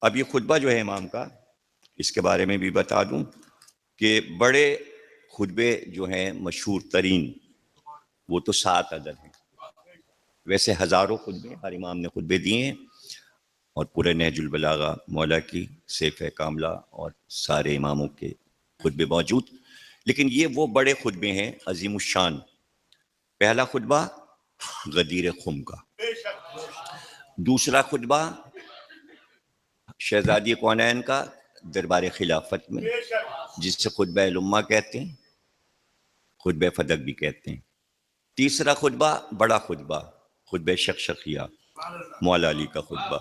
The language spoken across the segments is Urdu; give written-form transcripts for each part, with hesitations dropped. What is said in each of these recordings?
اب یہ خطبہ جو ہے امام کا، اس کے بارے میں بھی بتا دوں کہ بڑے خطبے جو ہیں مشہور ترین وہ تو 7 عدد ہیں، ویسے ہزاروں خطبے ہر امام نے خطبے دیے ہیں، اور پورے نہج البلاغہ مولا کی، سیف کاملہ اور سارے اماموں کے خطبے موجود، لیکن یہ وہ بڑے خطبے ہیں عظیم الشان۔ پہلا خطبہ غدیر خم کا، دوسرا خطبہ شہزادی کونین کا دربار خلافت میں، جس سے خطبہ الامہ کہتے ہیں، خطبہ فدق بھی کہتے ہیں۔ تیسرا خطبہ بڑا خطبہ، خطبہ شقشقیہ، مولا علی کا خطبہ۔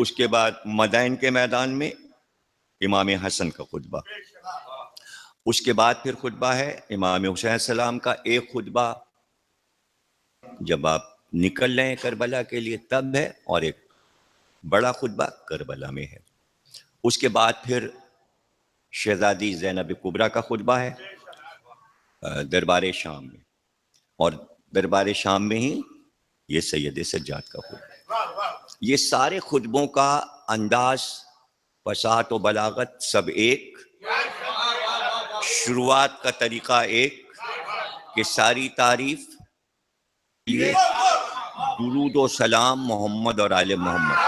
اس کے بعد مدائن کے میدان میں امام حسن کا خطبہ۔ اس کے بعد پھر خطبہ ہے امام حسین السلام کا، ایک خطبہ جب آپ نکل رہے ہیں کربلا کے لیے تب ہے، اور ایک بڑا خطبہ کربلا میں ہے۔ اس کے بعد پھر شہزادی زینب کبریٰ کا خطبہ ہے دربار شام میں، اور دربار شام میں ہی یہ سید سجاد کا خطبہ۔ یہ سارے خطبوں کا انداز، فصاحت و بلاغت سب ایک، شروعات کا طریقہ ایک، کہ ساری تعریف یہ درود و سلام محمد اور آل محمد۔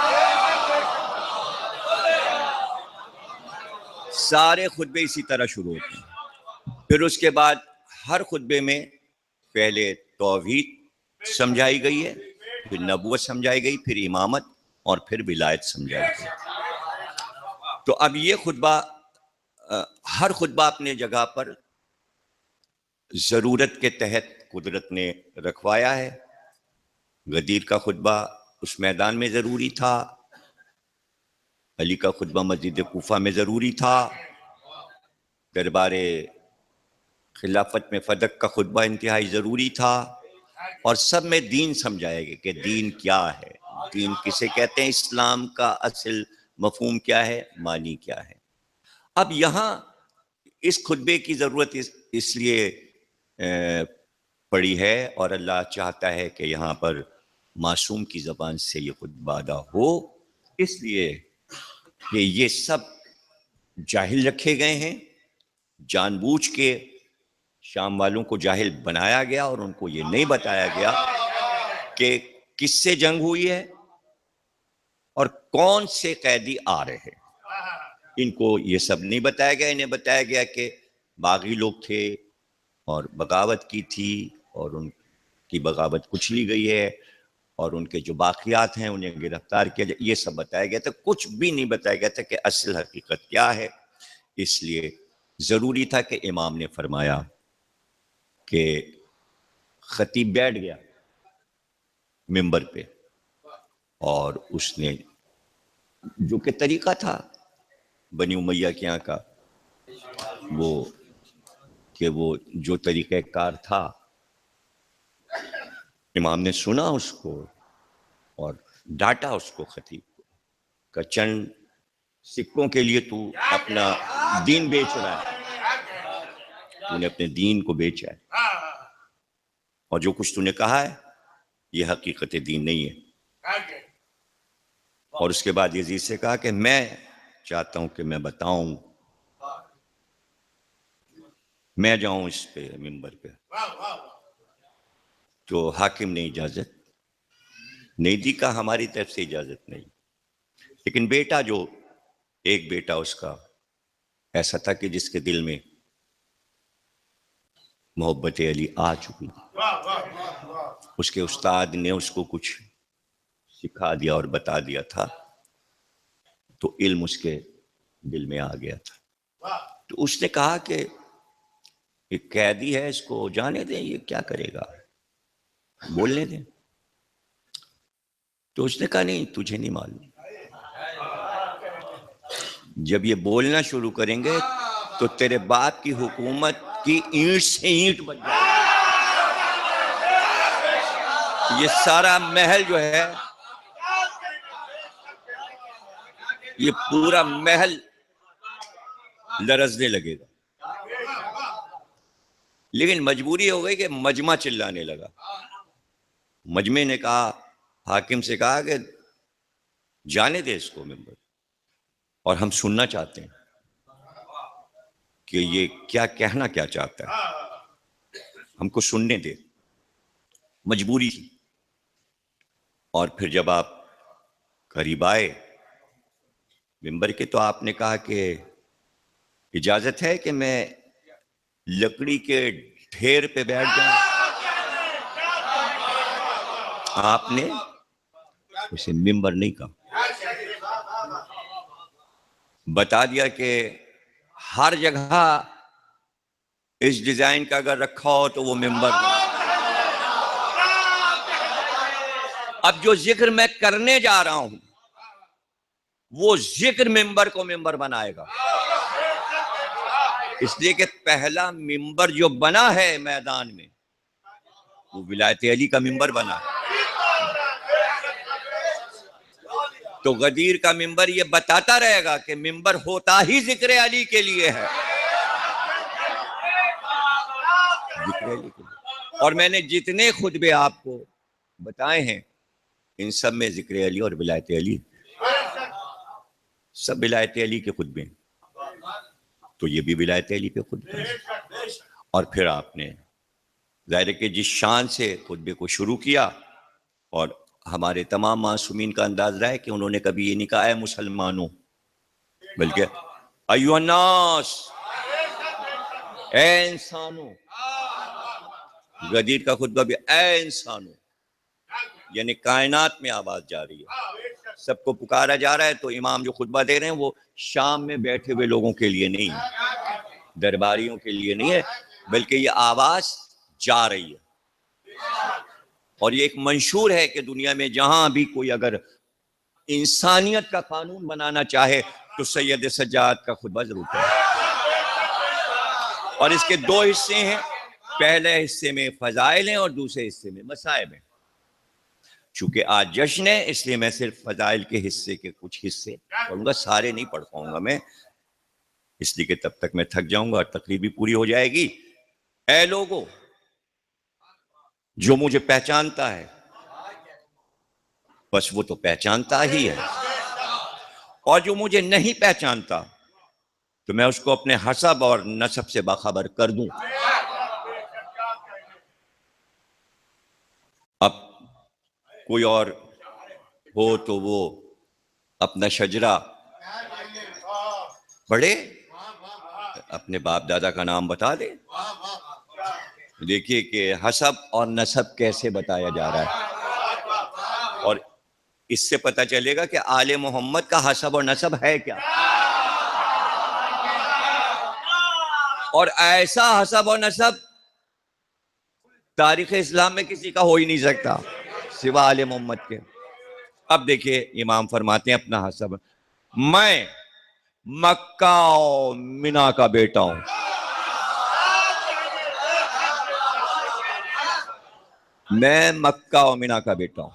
سارے خطبے اسی طرح شروع ہوتے ہیں۔ پھر اس کے بعد ہر خطبے میں پہلے توحید سمجھائی گئی ہے، پھر نبوت سمجھائی گئی، پھر امامت، اور پھر ولایت سمجھائی گئی۔ تو اب یہ خطبہ، ہر خطبہ اپنے جگہ پر ضرورت کے تحت قدرت نے رکھوایا ہے۔ غدیر کا خطبہ اس میدان میں ضروری تھا، علی کا خطبہ مسجد کوفہ میں ضروری تھا، دربار خلافت میں فدق کا خطبہ انتہائی ضروری تھا، اور سب میں دین سمجھائے گا کہ دین کیا ہے، دین کسے کہتے ہیں، اسلام کا اصل مفہوم کیا ہے، معنی کیا ہے۔ اب یہاں اس خطبے کی ضرورت اس لیے پڑی ہے، اور اللہ چاہتا ہے کہ یہاں پر معصوم کی زبان سے یہ خطبہ ادا ہو، اس لیے کہ یہ سب جاہل رکھے گئے ہیں، جان بوجھ کے شام والوں کو جاہل بنایا گیا، اور ان کو یہ نہیں بتایا گیا کہ کس سے جنگ ہوئی ہے اور کون سے قیدی آ رہے ہیں۔ ان کو یہ سب نہیں بتایا گیا، انہیں بتایا گیا کہ باغی لوگ تھے اور بغاوت کی تھی، اور ان کی بغاوت کچلی گئی ہے، اور ان کے جو باقیات ہیں انہیں گرفتار کیا جائے، یہ سب بتایا گیا تھا۔ کچھ بھی نہیں بتایا گیا تھا کہ اصل حقیقت کیا ہے۔ اس لیے ضروری تھا کہ امام نے فرمایا کہ خطیب بیٹھ گیا ممبر پہ، اور اس نے جو کہ طریقہ تھا بنی امیہ کے یہاں کا، وہ جو طریقہ کار تھا، امام نے سنا اس کو اور ڈانٹا اس کو، خطیب کو، کہ چند سکوں کے لیے تو اپنا دین بیچ رہا ہے، تو نے اپنے دین کو بیچا ہے، اور جو کچھ تو نے کہا ہے یہ حقیقت دین نہیں ہے۔ اور اس کے بعد یزید سے کہا کہ میں چاہتا ہوں کہ میں بتاؤں، میں جاؤں اس پہ ممبر پہ، تو حاکم نے اجازت نہیں دی، کا ہماری طرف سے اجازت نہیں۔ لیکن بیٹا، جو ایک بیٹا اس کا ایسا تھا کہ جس کے دل میں محبت علی آ چکی، اس کے استاد نے اس کو کچھ سکھا دیا اور بتا دیا تھا، تو علم اس کے دل میں آ گیا تھا۔ تو اس نے کہا کہ ایک قیدی ہے، اس کو جانے دیں، یہ کیا کرے گا، بولنے دیں۔ تو اس نے کہا نہیں، تجھے نہیں معلوم، جب یہ بولنا شروع کریں گے تو تیرے باپ کی حکومت کی اینٹ سے اینٹ بن جائے گی۔ یہ سارا محل جو ہے، یہ پورا محل لرزنے لگے گا۔ لیکن مجبوری ہو گئی کہ مجمع چلانے لگا۔ مجمع نے کہا، حاکم سے کہا کہ جانے دے اس کو ممبر، اور ہم سننا چاہتے ہیں کہ یہ کیا کہنا کیا چاہتا ہے، ہم کو سننے دے، مجبوری تھی۔ اور پھر جب آپ قریب آئے ممبر کے تو آپ نے کہا کہ اجازت ہے کہ میں لکڑی کے ڈھیر پہ بیٹھ جاؤں؟ آپ نے اسے ممبر نہیں کہا، بتا دیا کہ ہر جگہ اس ڈیزائن کا اگر رکھا ہو تو وہ ممبر۔ اب جو ذکر میں کرنے جا رہا ہوں وہ ذکر ممبر کو ممبر بنائے گا، اس لیے کہ پہلا ممبر جو بنا ہے میدان میں وہ ولایت علی کا ممبر بنا ہے۔ تو غدیر کا ممبر یہ بتاتا رہے گا کہ ممبر ہوتا ہی ذکر علی کے لیے ہے، ذکر علی کے لیے۔ اور میں نے جتنے خطبے آپ کو بتائے ہیں ان سب میں ذکر علی اور ولایت علی، سب ولایت علی کے خطبے، تو یہ بھی ولایت علی پہ خطبہ ہے۔ اور پھر آپ نے ظاہر ہے کہ جس شان سے خطبے کو شروع کیا، اور ہمارے تمام معصومین کا انداز رہا ہے کہ انہوں نے کبھی یہ نہیں کہا اے مسلمانوں، بلکہ ایھا الناس، اے انسانوں۔ غدیر کا خطبہ بھی اے انسانوں، یعنی کائنات میں آواز جا رہی ہے، سب کو پکارا جا رہا ہے۔ تو امام جو خطبہ دے رہے ہیں وہ شام میں بیٹھے ہوئے لوگوں کے لیے نہیں ہے، درباریوں کے لیے نہیں ہے، بلکہ یہ آواز جا رہی ہے۔ اور یہ ایک منشور ہے کہ دنیا میں جہاں بھی کوئی اگر انسانیت کا قانون بنانا چاہے تو سید سجاد کا خطبہ ضرور پڑھے۔ اور اس کے دو حصے ہیں، پہلے حصے میں فضائل ہیں اور دوسرے حصے میں مصائب ہیں۔ چونکہ آج جشن ہے اس لیے میں صرف فضائل کے حصے کے کچھ حصے پڑھوں گا، سارے نہیں پڑھ پاؤں گا میں، اس لیے کہ تب تک میں تھک جاؤں گا اور تقریر بھی پوری ہو جائے گی۔ اے لوگوں، جو مجھے پہچانتا ہے بس وہ تو پہچانتا ہی ہے، اور جو مجھے نہیں پہچانتا تو میں اس کو اپنے حسب اور نسب سے باخبر کر دوں۔ اب کوئی اور ہو تو وہ اپنا شجرہ پڑھے، اپنے باپ دادا کا نام بتا دے۔ دیکھیے کہ حسب اور نسب کیسے بتایا جا رہا ہے، اور اس سے پتہ چلے گا کہ آل محمد کا حسب اور نسب ہے کیا۔ اور ایسا حسب اور نسب تاریخ اسلام میں کسی کا ہو ہی نہیں سکتا سوا آل محمد کے۔ اب دیکھیے امام فرماتے ہیں اپنا حسب، میں مکہ و منا کا بیٹا ہوں۔ میں مکہ و منا کا بیٹا ہوں،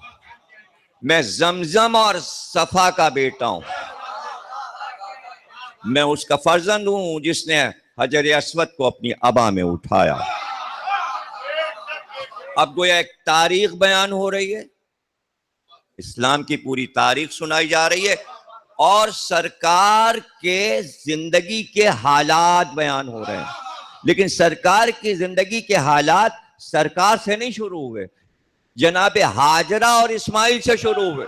میں زمزم اور صفا کا بیٹا ہوں، میں اس کا فرزند ہوں جس نے حجر اسود کو اپنی ابا میں اٹھایا۔ اب گویا ایک تاریخ بیان ہو رہی ہے، اسلام کی پوری تاریخ سنائی جا رہی ہے، اور سرکار کے زندگی کے حالات بیان ہو رہے ہیں۔ لیکن سرکار کی زندگی کے حالات سرکار سے نہیں شروع ہوئے، جناب ہاجرہ اور اسماعیل سے شروع ہوئے۔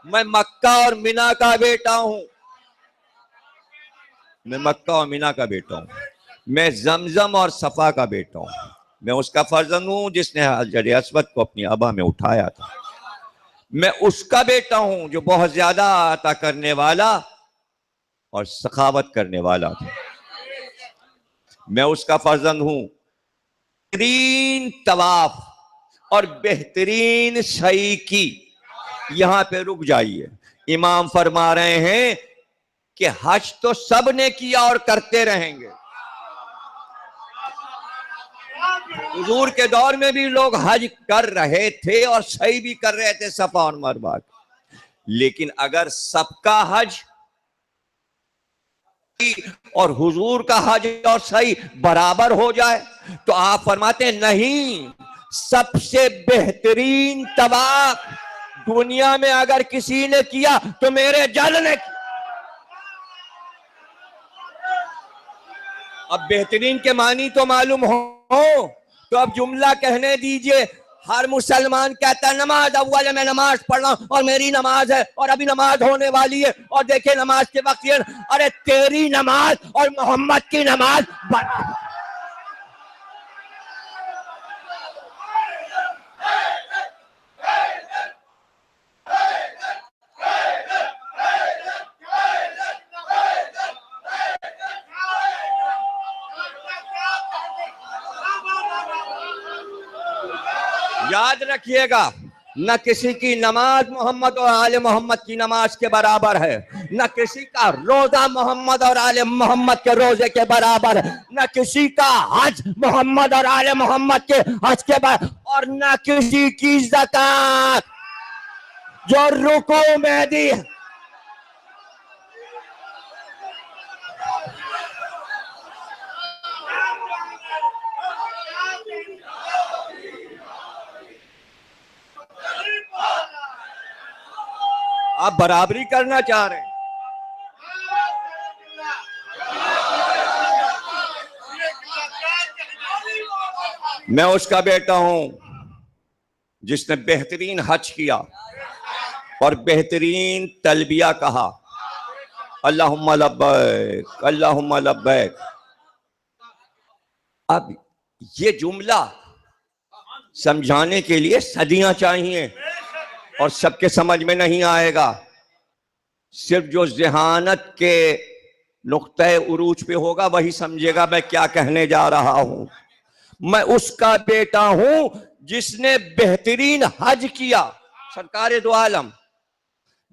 میں مکہ اور منا کا بیٹا ہوں، میں مکہ اور منا کا بیٹا ہوں، میں زمزم اور صفا کا بیٹا ہوں، میں اس کا فرزند ہوں جس نے حجر اسود کو اپنی ابا میں اٹھایا تھا، میں اس کا بیٹا ہوں جو بہت زیادہ عطا کرنے والا اور سخاوت کرنے والا تھا، میں اس کا فرزند ہوں۔ بہترین طواف اور بہترین سعی کی، یہاں پہ رک جائیے، امام فرما رہے ہیں کہ حج تو سب نے کیا اور کرتے رہیں گے۔ حضور کے دور میں بھی لوگ حج کر رہے تھے اور سعی بھی کر رہے تھے صفا اور مروہ، لیکن اگر سب کا حج اور حضور کا حج اور سعی برابر ہو جائے تو آپ فرماتے ہیں نہیں، سب سے بہترین طواف دنیا میں اگر کسی نے کیا تو میرے جل نے کیا۔ اب بہترین کے معنی تو معلوم ہو تو اب جملہ کہنے دیجئے. ہر مسلمان کہتا ہے نماز اول میں نماز پڑھنا اور میری نماز ہے اور ابھی نماز ہونے والی ہے اور دیکھیں نماز کے وقت یہ. ارے تیری نماز اور محمد کی نماز یاد رکھیے گا نہ کسی کی نماز محمد اور آل محمد کی نماز کے برابر ہے, نہ کسی کا روزہ محمد اور آل محمد کے روزے کے برابر ہے, نہ کسی کا حج محمد اور آل محمد کے حج کے برابر, اور نہ کسی کی زکات جو رکوع میں دی. آپ برابری کرنا چاہ رہے ہیں. میں اس کا بیٹا ہوں جس نے بہترین حج کیا اور بہترین تلبیہ کہا, اللہم لبیک اللہم لبیک. اب یہ جملہ سمجھانے کے لیے صدیاں چاہیے اور سب کے سمجھ میں نہیں آئے گا. صرف جو ذہانت کے نقطہ عروج پہ ہوگا وہی سمجھے گا میں کیا کہنے جا رہا ہوں. میں اس کا بیٹا ہوں جس نے بہترین حج کیا, سرکار دو عالم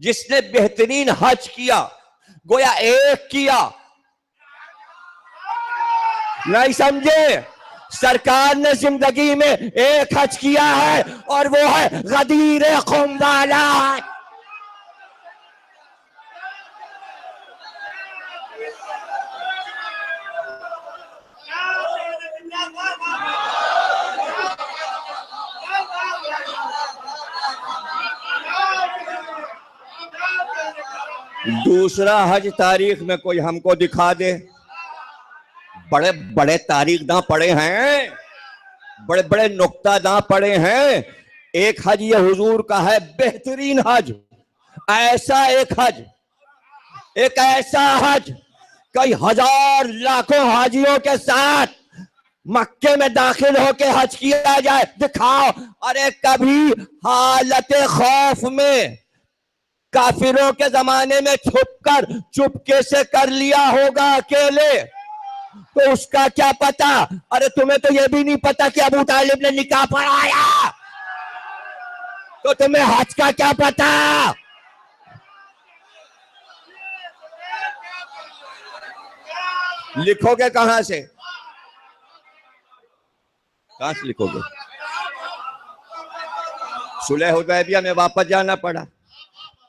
جس نے بہترین حج کیا, گویا ایک کیا. نہیں سمجھے؟ سرکار نے زندگی میں ایک حج کیا ہے اور وہ ہے غدیر خم والا. دوسرا حج تاریخ میں کوئی ہم کو دکھا دے. بڑے بڑے تاریخ داں پڑے ہیں, بڑے بڑے نقطہ داں پڑے ہیں. ایک حج یہ حضور کا ہے بہترین حج, ایسا ایک حج, ایک ایسا حج کئی ہزار لاکھوں حاجیوں کے ساتھ مکے میں داخل ہو کے حج کیا جائے, دکھاؤ. ارے کبھی حالت خوف میں کافروں کے زمانے میں چھپ کر چپکے سے کر لیا ہوگا اکیلے, تو اس کا کیا پتا. ارے تمہیں تو یہ بھی نہیں پتا کہ ابو طالب نے نکاح پڑھایا, تو تمہیں حج کا کیا پتا. لکھو گے کہاں سے, کہاں سے لکھو گے؟ صلح حدیبیہ میں واپس جانا پڑا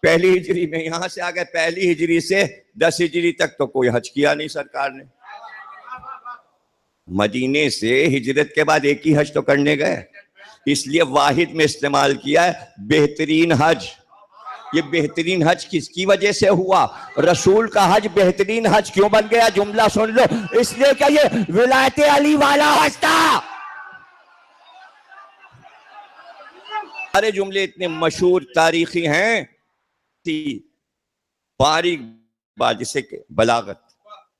پہلی ہجری میں, یہاں سے آگے پہلی ہجری سے 10 ہجری تک تو کوئی حج کیا نہیں سرکار نے. مدینے سے ہجرت کے بعد ایک ہی حج تو کرنے گئے, اس لیے واحد میں استعمال کیا ہے بہترین حج. یہ بہترین حج کس کی وجہ سے ہوا؟ رسول کا حج بہترین حج کیوں بن گیا؟ جملہ سن لو, اس لیے کہ یہ ولایت علی والا حج تھا. سارے جملے اتنے مشہور تاریخی ہیں, باریک بات جسے کہ بلاغت,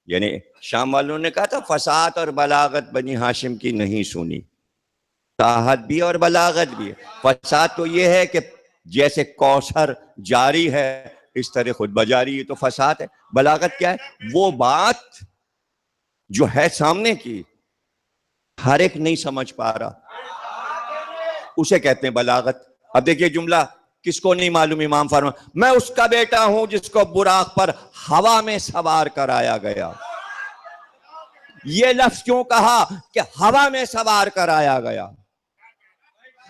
یعنی شام والوں نے کہا تھا فصاحت اور بلاغت بنی ہاشم کی نہیں سنی. فصاحت بھی اور بلاغت بھی. فصاحت تو یہ ہے کہ جیسے کوثر جاری ہے اس طرح خود بجاری, یہ تو فصاحت ہے. بلاغت کیا ہے؟ وہ بات جو ہے سامنے کی ہر ایک نہیں سمجھ پا رہا, اسے کہتے ہیں بلاغت. اب دیکھیے جملہ کس کو نہیں معلوم, امام فرما میں اس کا بیٹا ہوں جس کو براق پر ہوا میں سوار کرایا گیا. یہ لفظ کیوں کہا کہ ہوا میں سوار کرایا گیا؟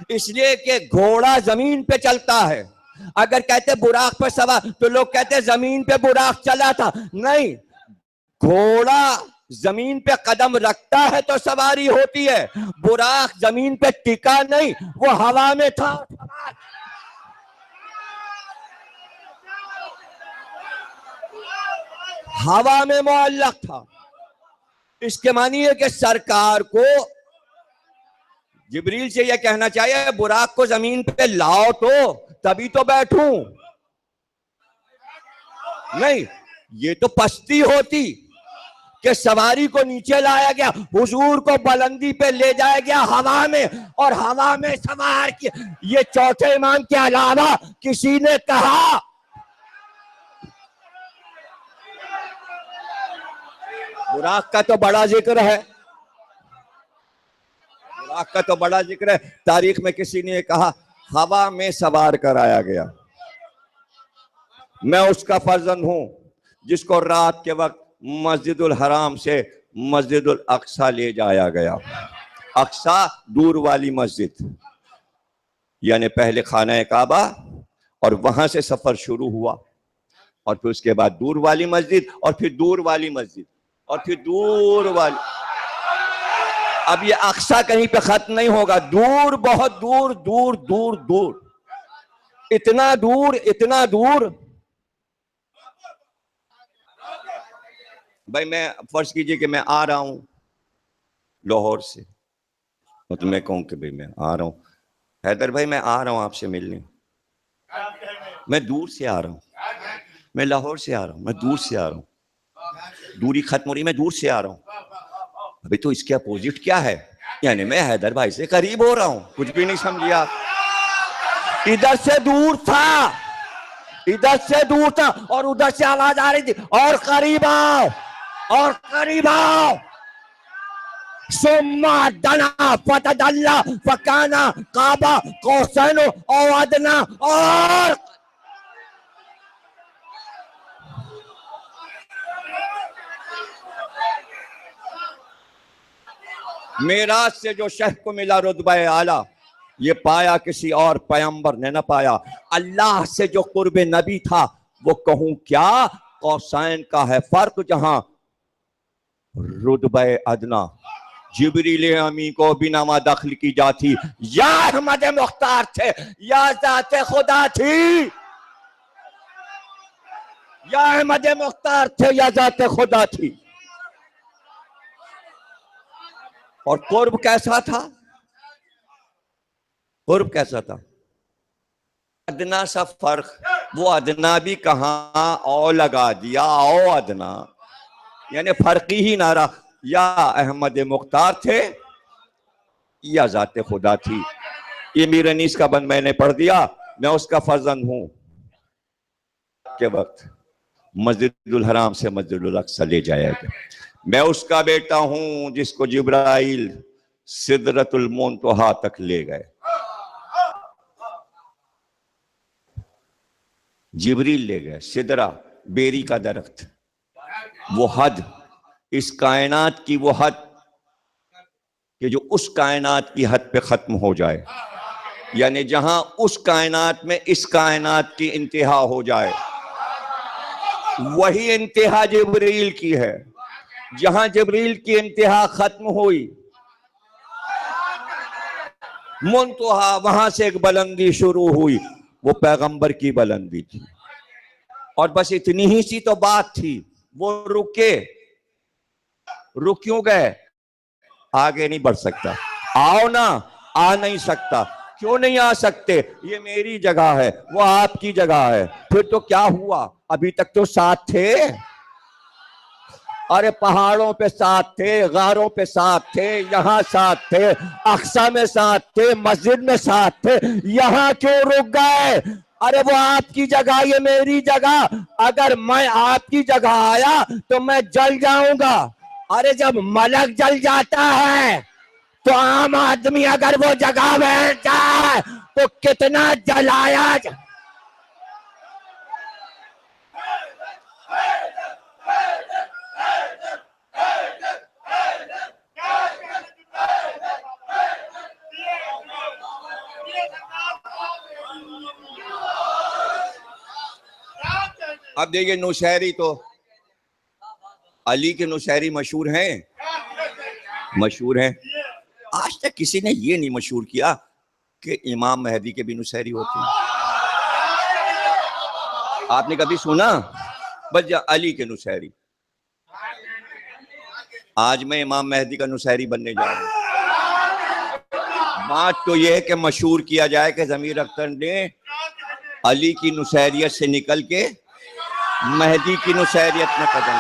اس لیے کہ گھوڑا زمین پہ چلتا ہے. اگر کہتے براق پر سوار تو لوگ کہتے زمین پہ براق چلا تھا. نہیں, گھوڑا زمین پہ قدم رکھتا ہے تو سواری ہوتی ہے, براق زمین پہ ٹکا نہیں, وہ ہوا میں تھا. ہوا میں معلق تھا. اس کے معنی ہے کہ سرکار کو جبریل سے یہ کہنا چاہیے براق کو زمین پہ لاؤ تو تبھی تو بیٹھوں. نہیں، یہ تو پستی ہوتی کہ سواری کو نیچے لایا گیا، حضور کو بلندی پہ لے جایا گیا ہوا میں، اور ہوا میں سوار کیا. یہ چوتھے امام کے علاوہ کسی نے کہا؟ براق کا تو بڑا ذکر ہے، براق کا تو بڑا ذکر ہے. تاریخ میں کسی نے کہا ہوا میں سوار کرایا گیا. میں اس کا فرزند ہوں جس کو رات کے وقت مسجد الحرام سے مسجد الاقصی لے جایا گیا. اقصی دور والی مسجد، یعنی پہلے خانہ کعبہ اور وہاں سے سفر شروع ہوا، اور پھر اس کے بعد دور والی مسجد، اور پھر دور والی مسجد، اور پھر دور والی. اب یہ اقصی کہیں پہ ختم نہیں ہوگا، دور، بہت دور دور دور دور، اتنا دور اتنا دور. بھائی میں فرض کیجئے کہ میں آ رہا ہوں لاہور سے، تو میں کہوں کہ بھائی میں آ رہا ہوں حیدر بھائی، میں آ رہا ہوں آپ سے ملنے. میں دور سے آ رہا ہوں، میں لاہور سے آ رہا ہوں، میں دور سے آ رہا ہوں. دوری ختم ہو رہی، میں دور سے آ رہا ہوں. ابھی تو اس کے اپوزٹ کیا ہے؟ یعنی میں حیدر بھائی سے قریب ہو رہا ہوں. کچھ بھی نہیں سمجھیا. ادھر سے دور تھا، ادھر سے دور تھا، اور ادھر سے آواز آ رہی تھی اور قریب آؤ، اور قریب آؤ. ثم دنا فتدلی فکان قاب قوسین او ادنی. اور معراج سے جو شیخ کو ملا رتبہ اعلیٰ، یہ پایا کسی اور پیغمبر نے نہ پایا. اللہ سے جو قرب نبی تھا وہ کہوں کیا، قوسین کا ہے فرق. جہاں رتبہ ادنا جبریل امی کو بنا ما دخل کی جاتی، یا احمد مختار تھے یا ذات خدا تھی، یا احمد مختار تھے یا ذات خدا تھی. اور قرب کیسا تھا؟ قرب کیسا تھا؟ ادنا سا فرق. وہ ادنا بھی کہاں او لگا دیا، او ادنا، یعنی فرقی ہی نہ رہا. یا احمد مختار تھے یا ذات خدا تھی. یہ میر انیس کا بند میں نے پڑھ دیا، میں اس کا فرزند ہوں. کے وقت مسجد الحرام سے مسجد الاقصی لے جایا گیا. میں اس کا بیٹا ہوں جس کو جبرائیل سدرۃ المنتہا تک لے گئے. جبریل لے گئے. سدرہ بیری کا درخت، وہ حد، اس کائنات کی وہ حد کہ جو اس کائنات کی حد پہ ختم ہو جائے، یعنی جہاں اس کائنات میں اس کائنات کی انتہا ہو جائے، وہی انتہا جبریل کی ہے. جہاں جبریل کی انتہا ختم ہوئی، منتہا، وہاں سے ایک بلندی شروع ہوئی، وہ پیغمبر کی بلندی تھی. اور بس اتنی ہی سی تو بات تھی. وہ رکے، رک کیوں گئے؟ آگے نہیں بڑھ سکتا. آؤ نا، آ نہیں سکتا. کیوں نہیں آ سکتے؟ یہ میری جگہ ہے، وہ آپ کی جگہ ہے. پھر تو کیا ہوا؟ ابھی تک تو ساتھ تھے. ارے پہاڑوں پہ ساتھ تھے، غاروں پہ ساتھ تھے، یہاں ساتھ تھے، اقصی میں ساتھ تھے، مسجد میں ساتھ تھے. یہاں کیوں رک گئے؟ ارے وہ آپ کی جگہ، یہ میری جگہ. اگر میں آپ کی جگہ آیا تو میں جل جاؤں گا. ارے جب ملک جل جاتا ہے تو عام آدمی اگر وہ جگہ بیٹھ جائے تو کتنا جلایا اب دیکھیے نوشہری تو علی کے نوشہری مشہور ہیں، مشہور ہیں. آج تک کسی نے یہ نہیں مشہور کیا کہ امام مہدی کے بھی نوشہری ہوتے ہیں. آپ نے کبھی سنا؟ بس علی کے نوشہری. آج میں امام مہدی کا نصیری بننے جا رہا ہوں. بات تو یہ ہے کہ مشہور کیا جائے کہ ضمیر اختر نے علی کی نصیریت سے نکل کے مہدی کی نصیریت میں قدم.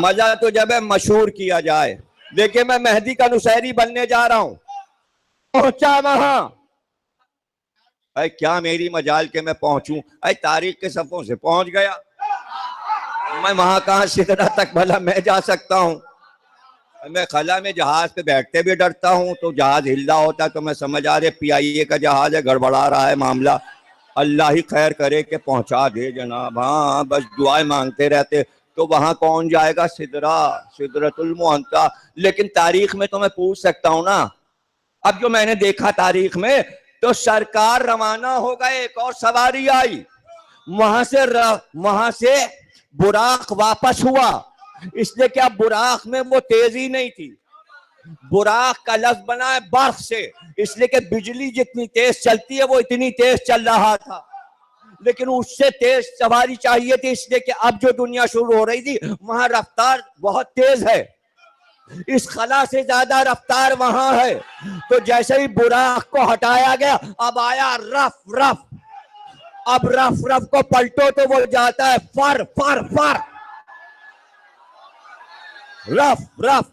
مزہ تو جب ہے مشہور کیا جائے. دیکھیں میں مہدی کا نصیری بننے جا رہا ہوں. پہنچا وہاں. اے کیا میری مجال کے میں پہنچوں. اے تاریخ کے صفوں سے پہنچ گیا. میں وہاں کہاں سدرہ تک بھلا میں جا سکتا ہوں. میں خلا میں جہاز پہ بیٹھتے بھی ڈرتا ہوں. تو جہاز ہلدا ہوتا تو میں سمجھ آ رہے PIA کا جہاز ہے, گڑبڑا رہا ہے معاملہ. اللہ ہی خیر کرے کہ پہنچا دے جناب. ہاں بس دعائیں مانگتے رہتے. تو وہاں کون جائے گا؟ سدرۃ المنتہی. لیکن تاریخ میں تو میں پوچھ سکتا ہوں نا. اب جو میں نے دیکھا تاریخ میں تو سرکار روانہ ہو گئے, ایک اور سواری آئی, وہاں سے براق واپس ہوا. اس لیے کہ اب براق میں وہ تیزی نہیں تھی. براق کا لفظ بنا ہے برق سے, اس لیے کہ بجلی جتنی تیز چلتی ہے وہ اتنی تیز چل رہا تھا. لیکن اس سے تیز سواری چاہیے تھی, اس لیے کہ اب جو دنیا شروع ہو رہی تھی وہاں رفتار بہت تیز ہے. اس خلا سے زیادہ رفتار وہاں ہے. تو جیسے ہی براق کو ہٹایا گیا اب آیا رف رف. اب رف رف کو پلٹو تو وہ جاتا ہے فر فر فر. رف رف.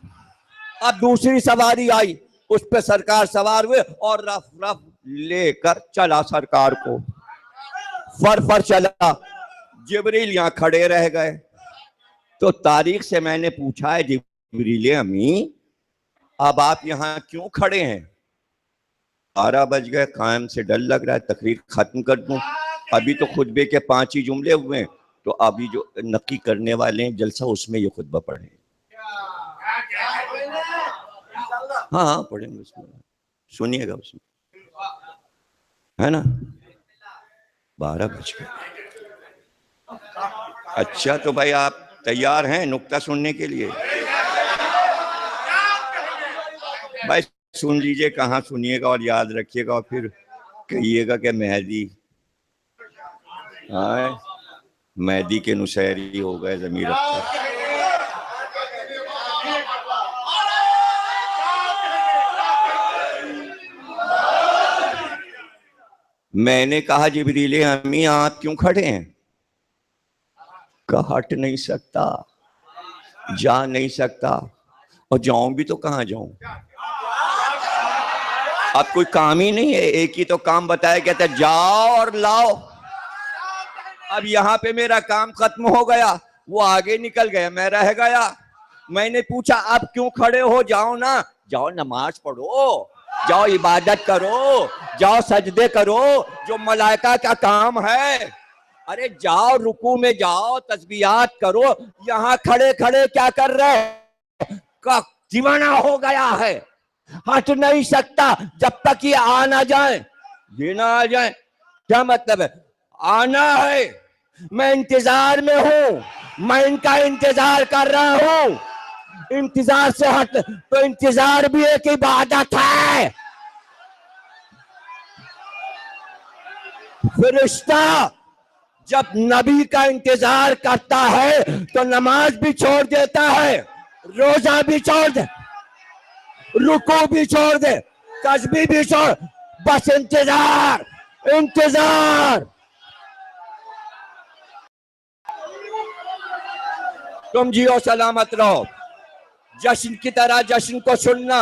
اب دوسری سواری آئی, اس پہ سرکار سوار ہوئے اور رف رف لے کر چلا سرکار کو. فر فر چلا. جبریل یہاں کھڑے رہ گئے. تو تاریخ سے میں نے پوچھا ہے جبریل امی اب آپ یہاں کیوں کھڑے ہیں؟ 12 بج گئے, قائم سے ڈر لگ رہا ہے تقریر ختم کر دوں. ابھی تو خطبے کے 5 ہی جملے ہوئے ہیں. تو ابھی جو نقی کرنے والے ہیں جلسہ اس میں یہ خطبہ پڑھیں. ہاں پڑھیں گے, اس میں سنیے گا, اس میں ہے نا. 12 بج گئے. اچھا تو بھائی آپ تیار ہیں نکتہ سننے کے لیے؟ بھائی سن لیجئے, کہاں سنیے گا اور یاد رکھیے گا اور پھر کہیے گا کہ مہدی کے نصیری ہو گئے ضمیر اختر. میں نے کہا جبریل امی آپ کیوں کھڑے ہیں؟ کہا ہٹ نہیں سکتا, جا نہیں سکتا. اور جاؤں بھی تو کہاں جاؤں؟ اب کوئی کام ہی نہیں ہے, ایک ہی تو کام بتایا گیا تھا, جاؤ اور لاؤ. اب یہاں پہ میرا کام ختم ہو گیا, وہ آگے نکل گیا, میں رہ گیا. میں نے پوچھا آپ کیوں کھڑے ہو؟ جاؤ نا. جاؤ نماز پڑھو, جاؤ عبادت کرو, جاؤ سجدے کرو, جو ملائکہ کا کام ہے. ارے جاؤ رکوع میں جاؤ, تسبیحات کرو. یہاں کھڑے کھڑے کیا کر رہے؟ دیوانہ ہو گیا ہے, ہٹ نہیں سکتا جب تک یہ آ نہ جائیں. یہ نہ آ جائیں کیا مطلب ہے؟ آنا ہے. میں انتظار میں ہوں, میں ان کا انتظار کر رہا ہوں. انتظار سے ہٹ تو انتظار بھی ایک عبادت ہے. فرشتہ جب نبی کا انتظار کرتا ہے تو نماز بھی چھوڑ دیتا ہے, روزہ بھی چھوڑ دے, رکوع بھی چھوڑ دے, تسبیح بھی چھوڑ, بس انتظار انتظار. تم جیو سلامت رہو. جشن کی طرح جشن کو سننا,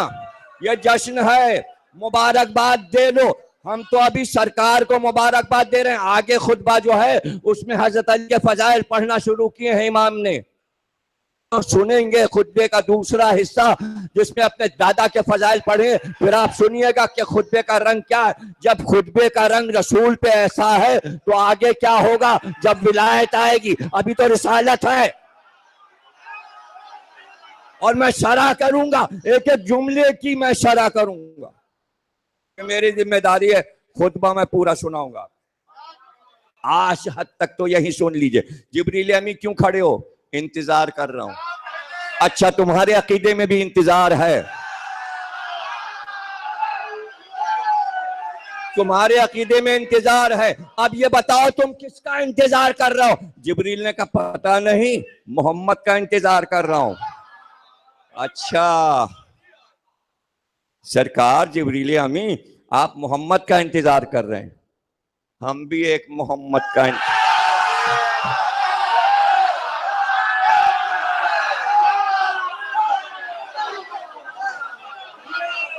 یہ جشن ہے, مبارکباد دے لو. ہم تو ابھی سرکار کو مبارکباد دے رہے ہیں, آگے خطبہ جو ہے اس میں حضرت علی کے فضائل پڑھنا شروع کیے ہیں امام نے. سنیں گے خطبے کا دوسرا حصہ جس میں اپنے دادا کے فضائل پڑھیں, پھر آپ سنیے گا کہ خطبے کا رنگ کیا ہے. جب خطبے کا رنگ رسول پہ ایسا ہے تو آگے کیا ہوگا جب ولایت آئے گی. ابھی تو رسالت ہے, اور میں شرح کروں گا, ایک ایک جملے کی میں شرح کروں گا. میری ذمہ داری ہے, خطبہ میں پورا سناؤں گا. آج حد تک تو یہی سن لیجئے. جبریل امی کیوں کھڑے ہو؟ انتظار کر رہا ہوں. اچھا تمہارے عقیدے میں بھی انتظار ہے؟ تمہارے عقیدے میں انتظار ہے، اب یہ بتاؤ تم کس کا انتظار کر رہے ہو؟ جبریل نے کہا پتہ نہیں، محمد کا انتظار کر رہا ہوں۔ اچھا سرکار جبریل امین آپ محمد کا انتظار کر رہے ہیں، ہم بھی ایک محمد کا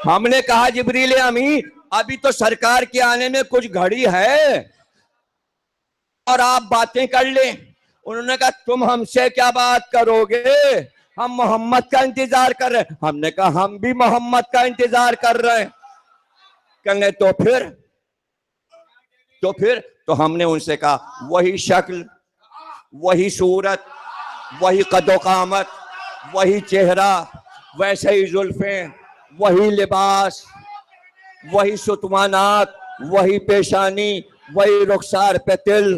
ہم نے کہا جبریل امین ابھی تو سرکار کے آنے میں کچھ گھڑی ہے اور آپ باتیں کر لیں۔ انہوں نے کہا تم ہم سے کیا بات کرو گے، ہم محمد کا انتظار کر رہے ہیں۔ ہم نے کہا ہم بھی محمد کا انتظار کر رہے ہیں۔ کہنے تو پھر ہم نے ان سے کہا وہی شکل، وہی صورت، وہی قد و قامت، وہی چہرہ، ویسے ہی زلفیں، وہی لباس، وہی ستوانات، وہی پیشانی، وہی رخسار پہ تل،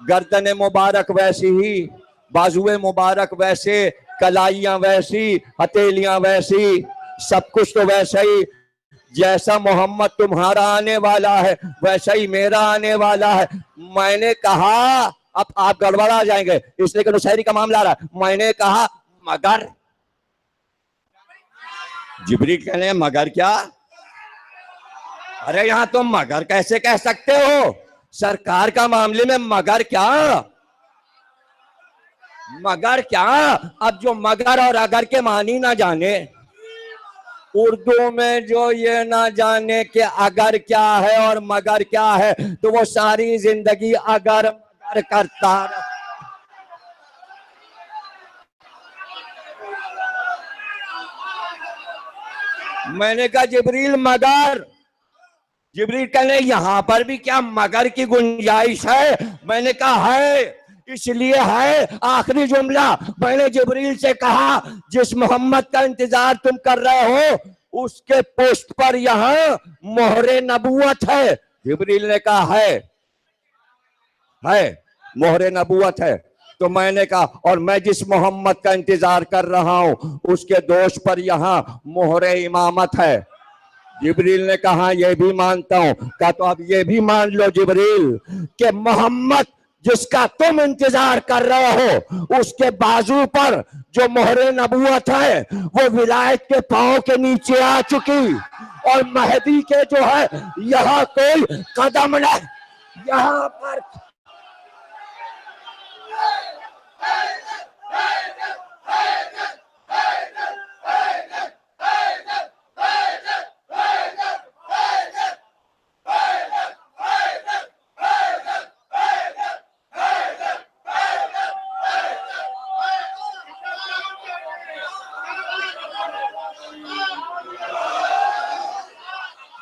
گردن مبارک ویسی ہی، بازوے مبارک ویسے، کلائیاں ویسی، ہتھیلیاں ویسی، سب کچھ تو ویسا ہی۔ جیسا محمد تمہارا آنے والا ہے ویسا ہی میرا آنے والا ہے۔ میں نے کہا اب آپ گڑبڑا جائیں گے اس لیے کہ نصیری کا معاملہ آ رہا ہے۔ میں نے کہا مگر، جبریل کہنے ہیں مگر کیا؟ ارے یہاں تم مگر کیسے کہہ سکتے ہو؟ سرکار کا معاملے میں مگر کیا؟ مگر کیا؟ اب جو مگر اور اگر کے معنی نہ جانے، اردو میں جو یہ نہ جانے کہ اگر کیا ہے اور مگر کیا ہے تو وہ ساری زندگی اگر مگر کرتا رہے۔ میں نے کہا جبریل مگر، جبریل کہنے یہاں پر بھی کیا مگر کی گنجائش ہے؟ میں نے کہا ہے، اس لیے ہے۔ آخری جملہ میں نے جبریل سے کہا جس محمد کا انتظار تم کر رہے ہو اس کے پشت پر یہاں مہر نبوت ہے۔ جبریل نے کہا ہے مہر نبوت ہے۔ تو میں نے کہا اور میں جس محمد کا انتظار کر رہا ہوں اس کے دوش پر یہاں مہر امامت ہے۔ جبریل نے کہا یہ بھی مانتا ہوں۔ کہا تو اب یہ بھی مان لو جبریل کہ محمد جس کا تم انتظار کر رہے ہو اس کے بازو پر جو مہر نبوت ہے وہ ولایت کے پاؤں کے نیچے آ چکی، اور مہدی کے جو ہے یہاں کوئی قدم نہیں، یہاں پر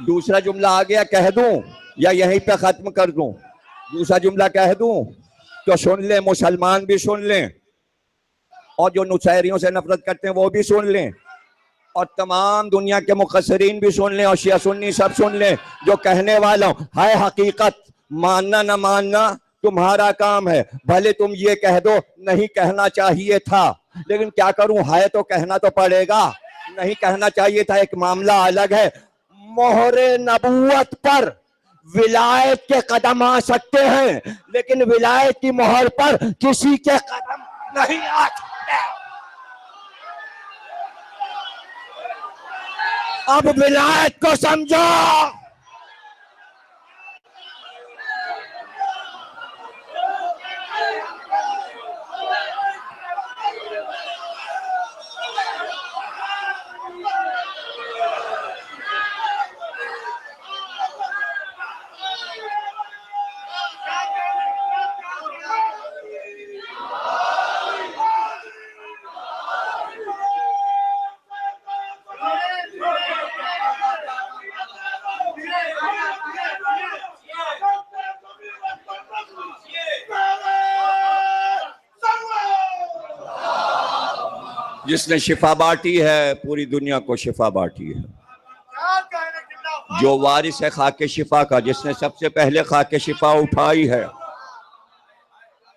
دوسرا جملہ آ گیا کہہ دوں یا یہیں پہ ختم کر دوں؟ دوسرا جملہ کہہ دوں تو سن لیں، مسلمان بھی سن لیں اور جو نصیریوں سے نفرت کرتے ہیں وہ بھی سن لیں، اور تمام دنیا کے مقصرین بھی سن لیں، اور شیعہ سنی سب سن لیں۔ جو کہنے والا ہوں ہے حقیقت، ماننا نہ ماننا تمہارا کام ہے۔ بھلے تم یہ کہہ دو نہیں کہنا چاہیے تھا، لیکن کیا کروں، ہے تو کہنا تو پڑے گا۔ نہیں کہنا چاہیے تھا ایک معاملہ الگ ہے۔ مہر نبوت پر ولایت کے قدم آ سکتے ہیں لیکن ولایت کی مہر پر کسی کے قدم نہیں آ سکتے۔ اب ولایت کو سمجھو۔ جس نے شفا بانٹی ہے پوری دنیا کو شفا بانٹی ہے، جو وارث ہے خاک شفا کا، جس نے سب سے پہلے خاک شفا اٹھائی ہے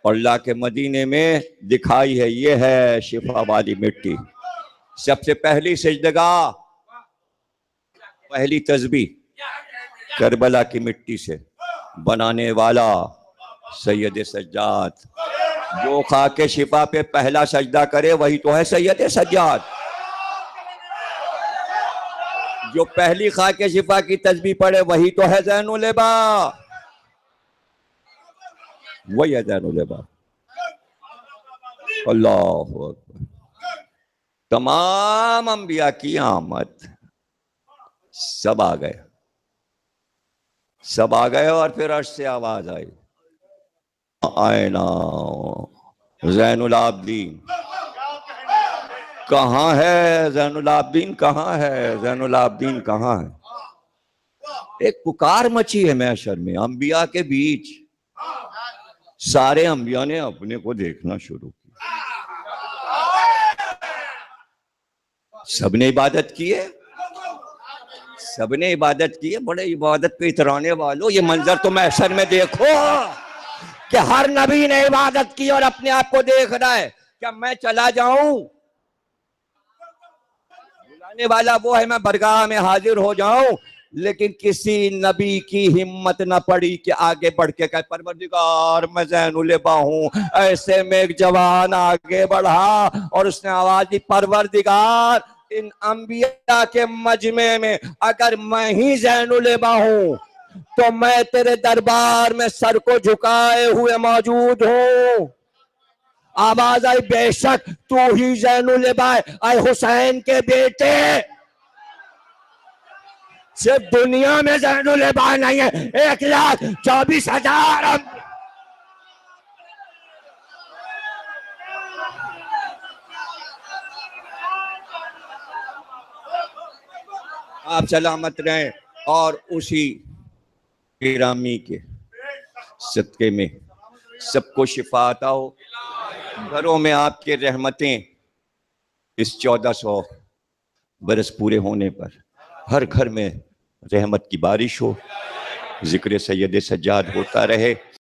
اور لا کے مدینے میں دکھائی ہے، یہ ہے شفا والی مٹی۔ سب سے پہلی سجدگاہ، پہلی تسبیح کربلا کی مٹی سے بنانے والا سید سجاد، جو خاک شفا پہ پہلا سجدہ کرے وہی تو ہے سید سجاد، جو پہلی خاک شفا کی تسبیح پڑھے وہی تو ہے زین العبا، وہی ہے زین العبا۔ اللہ اکبر۔ تمام انبیاء کی آمد، سب آ گئے، سب آ گئے، اور پھر عرش سے آواز آئی، آئینا زین العابدین، کہاں ہے زین العابدین، کہاں ہے زین العابدین، کہاں ہے؟ ایک پکار مچی ہے محشر میں انبیاء کے بیچ، سارے انبیاء نے اپنے کو دیکھنا شروع کی، سب نے عبادت کی ہے، سب نے عبادت کی ہے، بڑے عبادت پہ اترانے والوں، یہ منظر تو محشر میں دیکھو کہ ہر نبی نے عبادت کی اور اپنے آپ کو دیکھ رہا ہے، کیا میں چلا جاؤں؟ بلانے والا وہ ہے، میں برگاہ میں حاضر ہو جاؤں، لیکن کسی نبی کی ہمت نہ پڑی کہ آگے بڑھ کے کہے پروردگار میں زین العبا ہوں۔ ایسے میں ایک جوان آگے بڑھا اور اس نے آواز دی، پروردگار ان انبیاء کے مجمع میں اگر میں ہی زین العبا ہوں تو میں تیرے دربار میں سر کو جھکائے ہوئے موجود ہوں۔ آواز آئی، بے شک تو ہی زین العبا ہے، اے حسین کے بیٹے، صرف دنیا میں زین العبا نہیں ہے، 1,24,000 آپ سلامت رہیں، اور اسی گرامی کے صدقے میں سب کو شفا عطا ہو، گھروں میں آپ کے رحمتیں اس 1400 برس پورے ہونے پر ہر گھر میں رحمت کی بارش ہو، ذکر سید سجاد ہوتا رہے۔